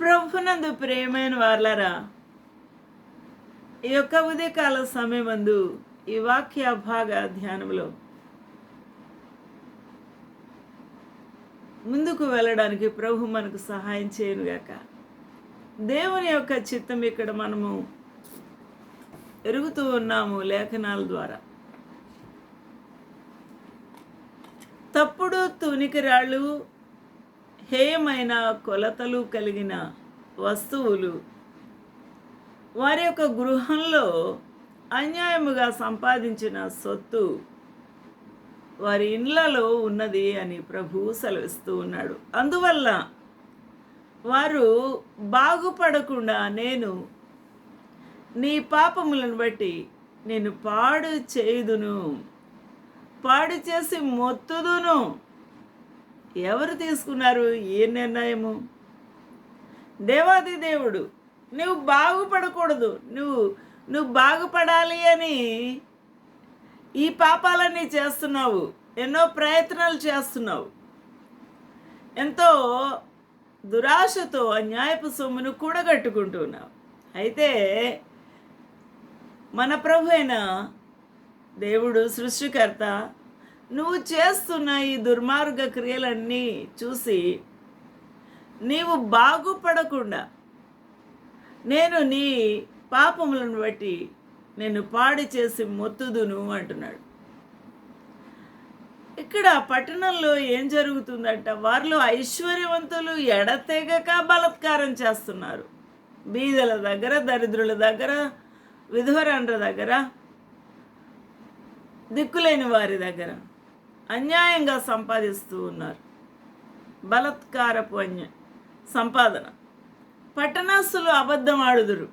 ప్రభునందు ప్రియమైన వార్లారా, ఈ యొక్క ఉదయకాల సమయమందు ఈ వాక్య భాగ ధ్యానంలో ముందుకు వెళ్ళడానికి ప్రభు మనకు సహాయం చేయనుగాక. దేవుని యొక్క చిత్తం ఇక్కడ మనము ఎరుగుతూ ఉన్నాము లేఖనాల ద్వారా. తప్పుడు తునికిరాళ్ళు, హేయమైన కొలతలు కలిగిన వస్తువులు వారి యొక్క గృహంలో అన్యాయముగా సంపాదించిన సొత్తు వారి ఇండ్లలో ఉన్నది అని ప్రభువు సెలవిస్తూ ఉన్నాడు. అందువల్ల వారు బాగుపడకుండా నేను నీ పాపములను బట్టి నేను పాడు చేయుదును, పాడు చేసి మొత్తుదును. ఎవరు తీసుకున్నారు ఈ నిర్ణయము? దేవాది దేవుడు. నువ్వు బాగుపడకూడదు, నువ్వు బాగుపడాలి అని ఈ పాపాలన్నీ చేస్తున్నావు, ఎన్నో ప్రయత్నాలు చేస్తున్నావు, ఎంతో దురాశతో అన్యాయపు సొమ్మును కూడగట్టుకుంటున్నావు. అయితే మన ప్రభు అయిన దేవుడు సృష్టికర్త నువ్వు చేస్తున్న ఈ దుర్మార్గ క్రియలన్నీ చూసి నీవు బాగుపడకుండా నేను నీ పాపములను బట్టి నేను పాడు చేసి మొత్తుదును అంటున్నాడు. ఇక్కడ పట్టణంలో ఏం జరుగుతుందంట, వారిలో ఐశ్వర్యవంతులు ఎడతెగక బలాత్కారం చేస్తున్నారు. బీదల దగ్గర, దరిద్రుల దగ్గర, విధవరాండ్ర దగ్గర, దిక్కులేని వారి దగ్గర అన్యాయంగా సంపాదిస్తూ ఉన్నారు. బలాత్కారపు సంపాదన. పట్టణస్థులు అబద్ధం ఆడుదురు,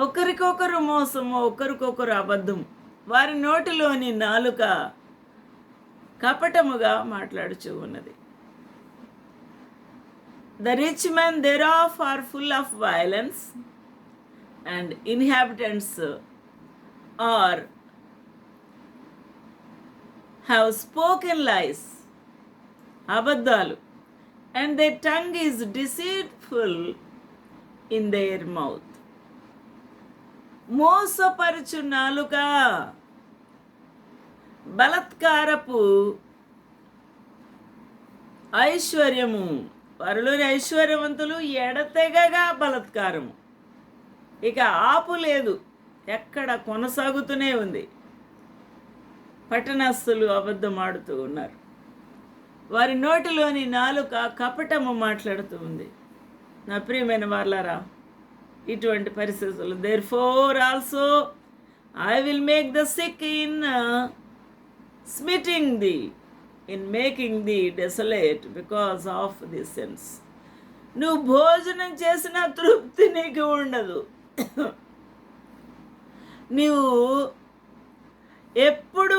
ఒకరికొకరు మోసము, ఒకరికొకరు అబద్ధం. వారి నోటిలోని నాలుక కపటముగా మాట్లాడుచూ ఉన్నది. The rich men thereof are full of violence, and inhabitants have spoken lies, అబద్ధాలు, and their tongue is deceitful in their mouth. మోసపరచు నాలుక, బలాత్కారపు ఐశ్వర్యము. వారిలోని ఐశ్వర్యవంతులు ఎడతెగగా బలాత్కారము, ఇక ఆపు లేదు, ఎక్కడ కొనసాగుతూనే ఉంది. పట్టణస్థులు అబద్ధం ఆడుతూ ఉన్నారు, వారి నోటిలోని నాలుక కపటము మాట్లాడుతూ ఉంది. నా ప్రియమైన వార్లారా, ఇటువంటి పరిస్థితులు therefore also I will make the sick in smiting thee, in making thee desolate because of the sins. నువ్వు భోజనం చేసిన తృప్తి నీకు ఉండదు. నీవు ఎప్పుడు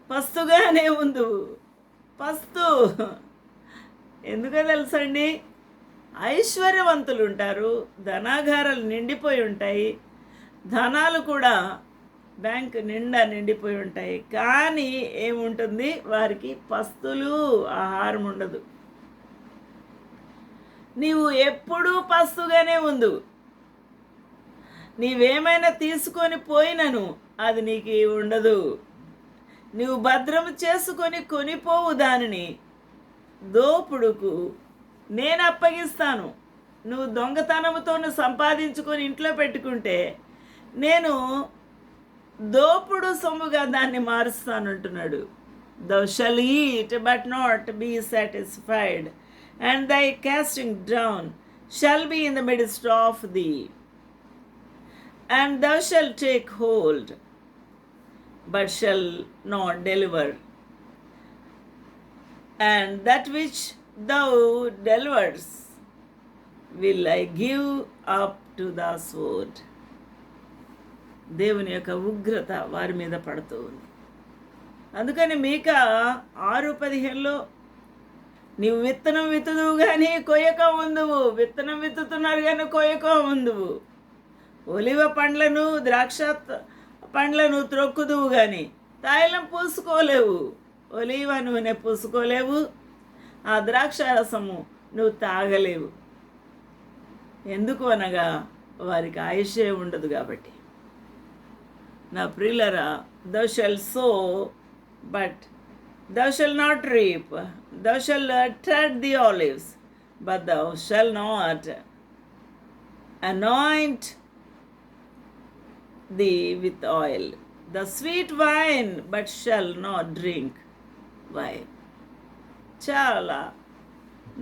పస్తుగానే ఉండు. పస్తు ఎందుకో తెలుసండి, ఐశ్వర్యవంతులు ఉంటారు, ధనాగారాలు నిండిపోయి ఉంటాయి, ధనాలు కూడా బ్యాంకు నిండా నిండిపోయి ఉంటాయి, కానీ ఏముంటుంది, వారికి పస్తులు, ఆహారం ఉండదు. నీవు ఎప్పుడూ పస్తుగానే ఉండు. నీవేమైనా తీసుకొని పోయినను అది నీకు ఉండదు. నీవు భద్రము చేసుకొని కొనిపోవు దానిని దోపుడుకు నేను అప్పగిస్తాను. నువ్వు దొంగతనముతో సంపాదించుకొని ఇంట్లో పెట్టుకుంటే నేను దోపుడు సొమ్ముగా దాన్ని మారుస్తానంటున్నాడు. Thou shall eat but not be satisfied, and thy casting down shall be in the midst of thee, and thou shalt take hold but shall not deliver, and that which thou deliverest will I give up to the sword. దేవుని యొక్క ఉగ్రత వారి మీద పడుతూ ఉంది. అందుకని మీకా 6:15 నీవు విత్తనం విత్తుదువు కానీ కొయ్యక ఉందువు. విత్తనం విత్తుతున్నారు కానీ కొయ్యక ఉందువు. ఒలివ పండ్లను, ద్రాక్ష పండ్లను త్రొక్కుదువు కానీ తైలం పూసుకోలేవు, ఒలివ నూనె పూసుకోలేవు, ఆ ద్రాక్షారసము నువ్వు తాగలేవు. ఎందుకు అనగా వారికి ఆయుషే ఉండదు కాబట్టి. నా ప్రియులరా, thou shalt sow, but thou shalt not reap. Thou shalt tread the olives, but thou shalt not anoint thee with oil. The sweet wine, but shall not drink wine. చాలా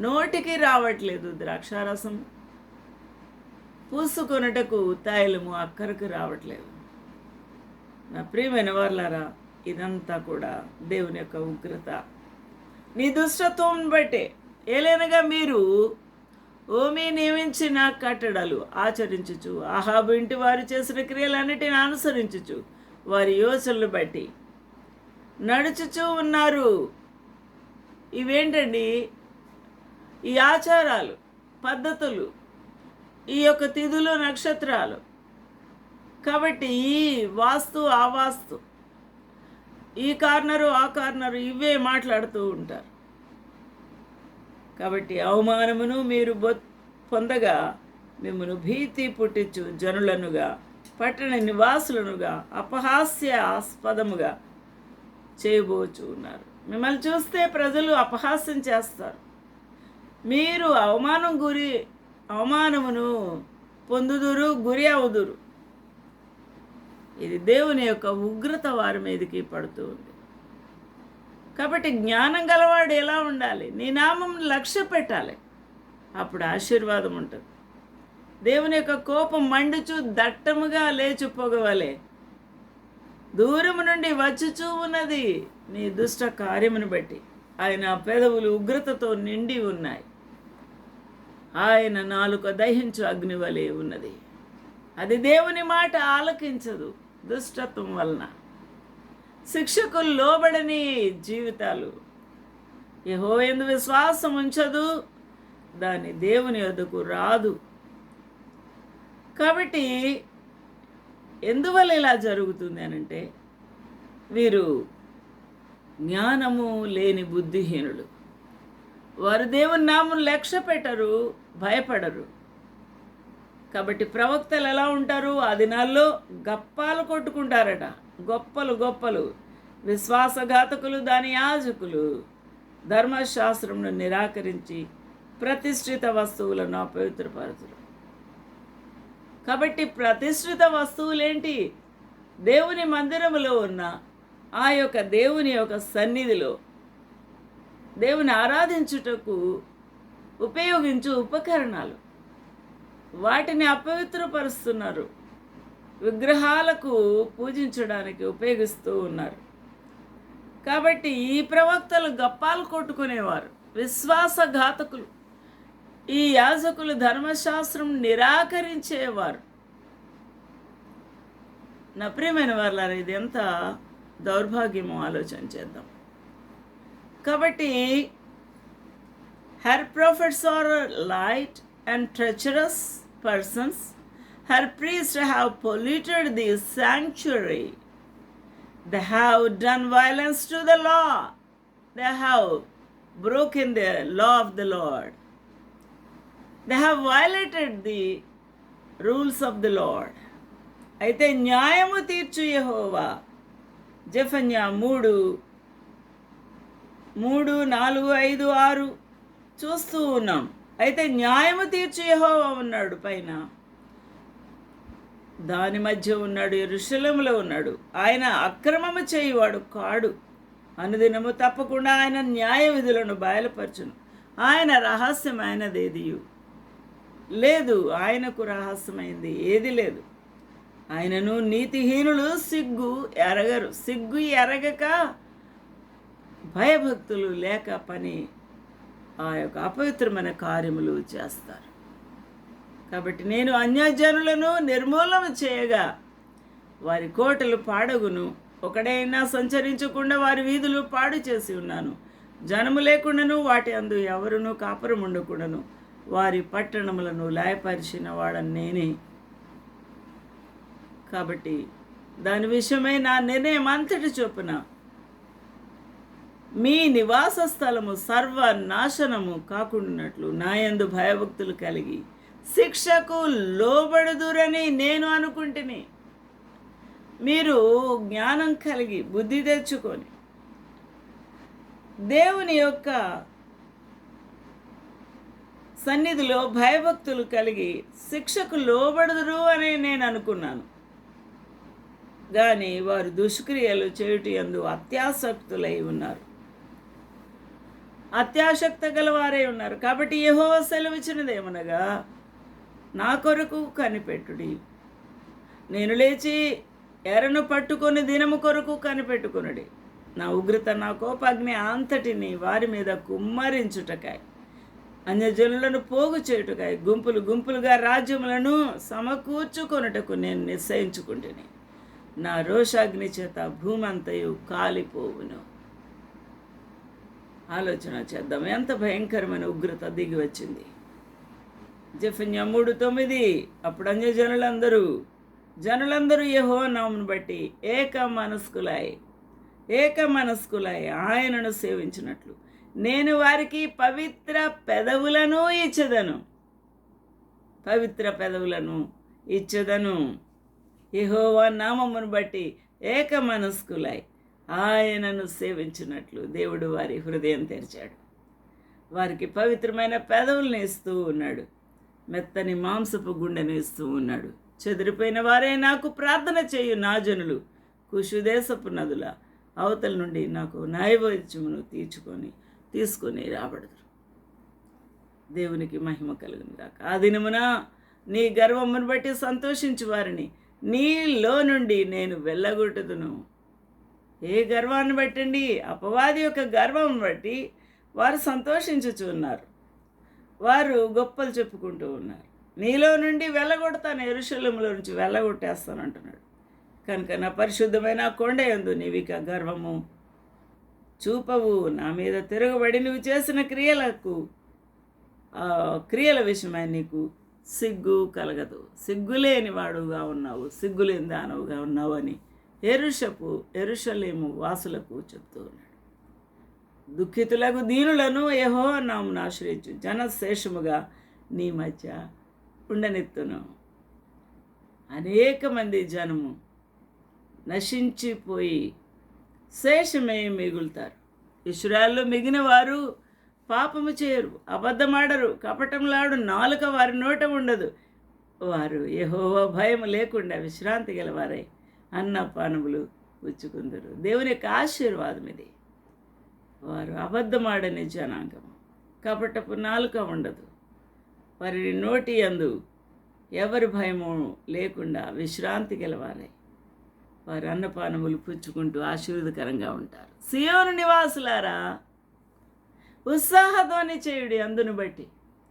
నోటికి రావట్లేదు ద్రాక్షారసం, పూసుకొనుటకు తైలము అక్కరకు రావట్లేదు. నా ప్రియమైన వారలారా, ఇదంతా కూడా దేవుని యొక్క ఉగ్రత. నీ దుష్టత్వం బట్టే ఏలైనగా మీరు ఓమీ నియమించిన కట్టడలు ఆచరించుచు, అహాబు ఇంటి వారు చేసిన క్రియలన్నిటిని అనుసరించుచు, వారి యోచనలు బట్టి నడుచుచూ ఉన్నారు. ఇవేంటండి? ఈ ఆచారాలు, పద్ధతులు, ఈ యొక్క తిథులు, నక్షత్రాలు. కాబట్టి ఈ వాస్తు, ఆ వాస్తు, ఈ కార్నరు, ఆ కార్నరు, ఇవే మాట్లాడుతూ ఉంటారు. కాబట్టి అవమానమును మీరు పొందగా మిమ్మల్ని భీతి పుట్టించు జనులనుగా, పట్టణ నివాసులనుగా అపహాస్యాస్పదముగా చేయబోచు ఉన్నారు. మిమ్మల్ని చూస్తే ప్రజలు అపహాస్యం చేస్తారు. మీరు అవమానమును పొందుదురు, గురి అవుదురు. ఇది దేవుని యొక్క ఉగ్రత వారి మీదకి పడుతూ ఉంది. కాబట్టి జ్ఞానం గలవాడు ఎలా ఉండాలి? నీ నామం లక్ష్య పెట్టాలి, అప్పుడు ఆశీర్వాదం ఉంటుంది. దేవుని యొక్క కోపం మండుచు దట్టముగా లేచిపోగవలే దూరము నుండి వచ్చుచూ ఉన్నది. నీ దుష్ట కార్యమును బట్టి ఆయన పెదవులు ఉగ్రతతో నిండి ఉన్నాయి. ఆయన నాలుక దహించు అగ్ని వలె ఉన్నది. అది దేవుని మాట ఆలకించదు. దుష్టత్వం వలన శిక్షకులు లోబడని జీవితాలు, యెహోవా యందు విశ్వాసం ఉంచదు, దాని దేవుని యొద్దకు రాదు. కాబట్టి ఎందువల్ల ఇలా జరుగుతుంది అనంటే, వీరు జ్ఞానము లేని బుద్ధిహీనులు. వారు దేవుని నామం లక్ష్య పెట్టరు, భయపడరు. కాబట్టి ప్రవక్తలు ఎలా ఉంటారు? ఆ దినాల్లో గప్పాలు కొట్టుకుంటారట. గొప్పలు విశ్వాసఘాతకులు, దాని యాజకులు, ధర్మశాస్త్రమును నిరాకరించి ప్రతిష్ఠిత వస్తువులను అపవిత్రపరచురు. కాబట్టి ప్రతిష్ఠిత వస్తువులేంటి? దేవుని మందిరములో ఉన్న ఆ యొక్క దేవుని యొక్క సన్నిధిలో దేవుని ఆరాధించుటకు ఉపయోగించు ఉపకరణాలు, వాటిని అపవిత్రపరుస్తున్నారు. విగ్రహాలకు పూజించడానికి ఉపయోగిస్తూ ఉన్నారు. కాబట్టి ఈ ప్రవక్తలు గప్పాలు కొట్టుకునేవారు, విశ్వాసఘాతకులు. ఈ యాజకులు ధర్మశాస్త్రం నిరాకరించేవారు. నా ప్రియమైన వారలారా, ఇది ఎంత దౌర్భాగ్యమో ఆలోచన చేద్దాం. కాబట్టి her prophets are light and treacherous persons. Her priests have polluted the sanctuary. They have done violence to the law. They have broken the law of the Lord. They have violated the rules of the Lord. అయితే న్యాయము తీర్చు యెహోవా, జెఫన్యా 3, 4, 5, 6 చూస్తూ ఉన్నాం. అయితే న్యాయము తీర్చు యెహోవా ఉన్నాడు పైన, దాని మధ్య ఉన్నాడు, యెరూషలేములో ఉన్నాడు. ఆయన అక్రమము చేయువాడు కాడు. అనుదినము తప్పకుండా ఆయన న్యాయ విధులను బయలుపరచును. ఆయన రహస్యమైనదేది లేదు, ఆయనకు రహస్యమైంది ఏది లేదు. ఆయనను నీతిహీనులు సిగ్గు ఎరగక భయభక్తులు లేక పని ఆ యొక్క అపవిత్రమైన కార్యములు చేస్తారు. కాబట్టి నేను అన్యజనులను నిర్మూలన చేయగా వారి కోటలు పాడగును, ఒకడైనా సంచరించకుండా వారి వీధులు పాడు చేసి ఉన్నాను. జనము లేకుండాను వాటి అందు ఎవరునూ కాపురం ఉండకుండాను వారి పట్టణములను లయపరిచిన వాడని నేనే. కాబట్టి దాని విషయమై నా నిర్ణయం అంతటి చొప్పున మీ నివాస స్థలము సర్వనాశనము కాకుండానట్లు నాయందు భయభక్తులు కలిగి శిక్షకు లోబడుదురని నేను అనుకుంటుని. మీరు జ్ఞానం కలిగి బుద్ధి తెచ్చుకొని దేవుని యొక్క సన్నిధిలో భయభక్తులు కలిగి శిక్షకు లోబడుదురు అని నేను అనుకున్నాను. కానీ వారు దుష్క్రియలు చేయుటి యందు అత్యాసక్తులై ఉన్నారు, అత్యాసక్త గలవారై ఉన్నారు. కాబట్టి యెహోవా సెలవిచ్చినదేమనగా, నా కొరకు కనిపెట్టుడి, నేను లేచి ఎరను పట్టుకొని దినము కొరకు కనిపెట్టుకొనుడి. నా ఉగ్రత నా కోపాగ్ని అంతటిని వారి మీద కుమ్మరించుటకాయ, అన్యజనులను పోగు చేయుటకాయ, గుంపులు గుంపులుగా రాజ్యములను సమకూర్చుకొనుటకు నేను నిశ్చయించుకుంటుని. నా రోషాగ్ని చేత భూమంతయు కాలిపోవును. ఆలోచన చేద్దాం, ఎంత భయంకరమైన ఉగ్రత దిగి వచ్చింది. జెఫన్యా 3:9, అప్పుడు జనులందరూ యెహోవా నామమును బట్టి ఏక మనస్కులై ఆయనను సేవించినట్లు నేను వారికి పవిత్ర పెదవులను ఇచ్చెదను. యెహోవా నామమును బట్టి ఏక మనస్కులై ఆయనను సేవించినట్లు దేవుడు వారి హృదయం తెరిచాడు. వారికి పవిత్రమైన పెదవులను ఇస్తూ ఉన్నాడు, మెత్తని మాంసపు గుండెను ఇస్తూ ఉన్నాడు. చెదిరిపోయిన వారే నాకు ప్రార్థన చేయు నా జనులు కుషు దేశపు నదుల అవతల నుండి నాకు నైవేద్యమును తీసుకొని రాబడదురు. దేవునికి మహిమ కలుగును గాక. ఆ దినమున నీ గర్వమును బట్టి సంతోషించు వారిని నీలో నుండి నేను వెళ్ళగొట్టుదును. ఏ గర్వాన్ని బట్టండి? అపవాది యొక్క గర్వం బట్టి వారు సంతోషించుచు ఉన్నారు, వారు గొప్పలు చెప్పుకుంటూ ఉన్నారు. నీలో నుండి వెళ్ళగొడతాను, యెరూషలేములో నుంచి వెళ్ళగొట్టేస్తాను అంటున్నాడు. కనుక నా పరిశుద్ధమైన కొండ యందు నీవిక గర్వము చూపవు. నా మీద తిరగబడి నువ్వు చేసిన క్రియల విషయమై నీకు సిగ్గు కలగదు. సిగ్గులేని వాడుగా ఉన్నావు, సిగ్గులేని దానవుగా ఉన్నావు అని యెరూషలేము వాసులకు చెప్తూ ఉన్నాడు. దుఃఖితులకు దీనులను యెహోవా నామమును ఆశ్రయించు జనశేషముగా నీ మధ్య ఉండనెత్తును. అనేక మంది జనము నశించిపోయి శేషమే మిగులుతారు. ఇశ్రాయేలులో మిగిలిన వారు పాపము చేయరు, అబద్ధమాడరు, కపటంలాడు నాలుక వారి నోట ఉండదు. వారు యెహోవా భయం లేకుండా విశ్రాంతి గలవారై అన్నపానములు పుచ్చుకుందరు. దేవుని యొక్క ఆశీర్వాదం ఇది. వారు అబద్ధమాడని జనాంగం, కపటపు నాలుక ఉండదు. వారి నోటి యందు ఎవరి భయము లేకుండా విశ్రాంతి గలవారై వారు అన్నపానములు పుచ్చుకుంటూ ఆశీర్వదకరంగా ఉంటారు. సియోను నివాసులారా, ఉత్సాహధ్వని చేయుడి. అందును బట్టి,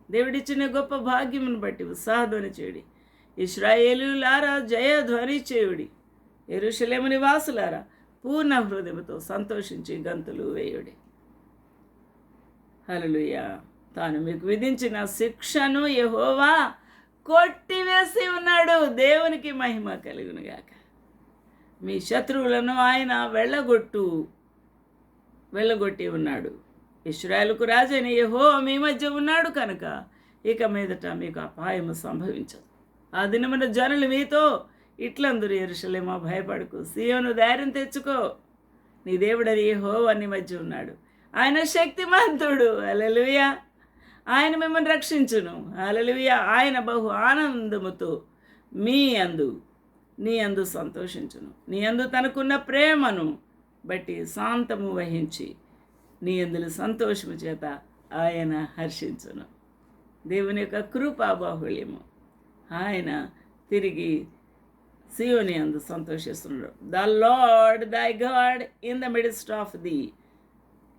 దేవుడిచ్చిన గొప్ప భాగ్యమును బట్టి ఉత్సాహధ్వని చేయుడి. ఇశ్రాయేలులారా, జయధ్వని చేయుడి. యెరూషలేము నివాసులారా, పూర్ణ హృదయముతో సంతోషించి గంతులు వేయుడి. హల్లెలూయా. తాను మీకు విధించిన శిక్షను యెహోవా కొట్టివేసి ఉన్నాడు. దేవునికి మహిమ కలుగునుగాక. మీ శత్రువులను ఆయన వెళ్ళగొట్టి ఉన్నాడు. ఇశ్రాయేలుకు రాజైన యెహోవా మీ మధ్య ఉన్నాడు కనుక ఇక మీదట మీకు అపాయము సంభవించదు. ఆ దినమున జనులు మీతో ఇట్లందరూ, యెరూషలేమా భయపడకు, సీయోను ధైర్యం తెచ్చుకో, నీ దేవుడని యెహోవా నీ మధ్య ఉన్నాడు, ఆయన శక్తిమంతుడు. హల్లెలూయా. ఆయన మిమ్మల్ని రక్షించును. హల్లెలూయా. ఆయన బహు ఆనందముతో నీ అందు సంతోషించును. నీ అందు తనకున్న ప్రేమను బట్టి శాంతము వహించి నీ అందులో సంతోషము చేత ఆయన హర్షించును. దేవుని యొక్క కృపా బాహుళ్యము ఆయన తిరిగి సియోని అందు సంతోషిస్తున్నాడు. The Lord thy God in the midst of thee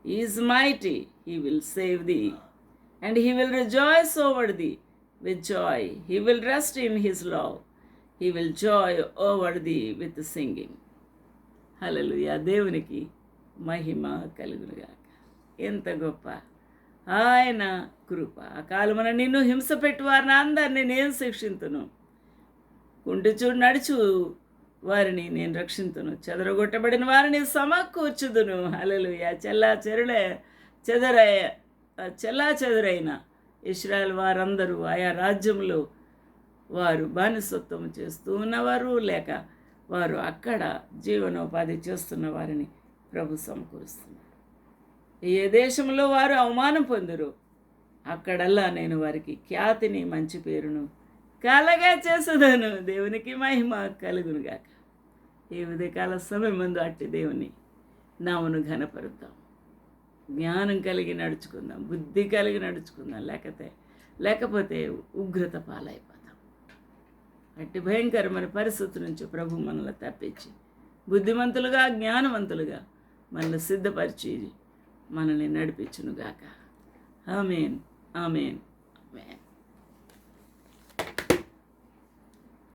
is mighty, he will save thee and he will rejoice over thee with joy. He will rest in his love. He will joy over thee with singing. హల్లెలూయా. దేవునికి మహిమ కలుగునుగాక. ఎంత గొప్ప ఆయన కృప. ఆ కాలమున నిన్ను హింస పెట్టి వారిని అందరినీ నేను శిక్షింతును. కుంటుచు నడుచు వారిని నేను రక్షింతును, చెదరగొట్టబడిన వారిని సమకూర్చుదును. హల్లెలూయా. చెల్లా చెదరైన ఇశ్రాయేల్ వారందరూ ఆయా రాజ్యంలో వారు బానిసత్వం చేస్తూ ఉన్నవారు, లేక వారు అక్కడ జీవనోపాధి చేస్తున్న వారిని ప్రభు సమకూరుస్తున్నారు. ఏ దేశంలో వారు అవమానం పొందురు, అక్కడల్లా నేను వారికి ఖ్యాతిని, మంచి పేరును కలగా చేసేదాను. దేవునికి మహిమ కలుగునుగాక. ఈ ఉదయకాల సమయం ముందు అట్టి దేవుని నామను ఘనపరుద్దాం, జ్ఞానం కలిగి నడుచుకుందాం, బుద్ధి కలిగి నడుచుకుందాం. లేకపోతే ఉగ్రత పాలైపోతాం. అట్టి భయంకరమైన పరిస్థితి నుంచి ప్రభు మనల్ని తప్పించి బుద్ధిమంతులుగా, జ్ఞానవంతులుగా మనల్ని సిద్ధపరిచి మనల్ని నడిపించునుగాక. ఆమేన్, ఆమేన్, ఆమేన్.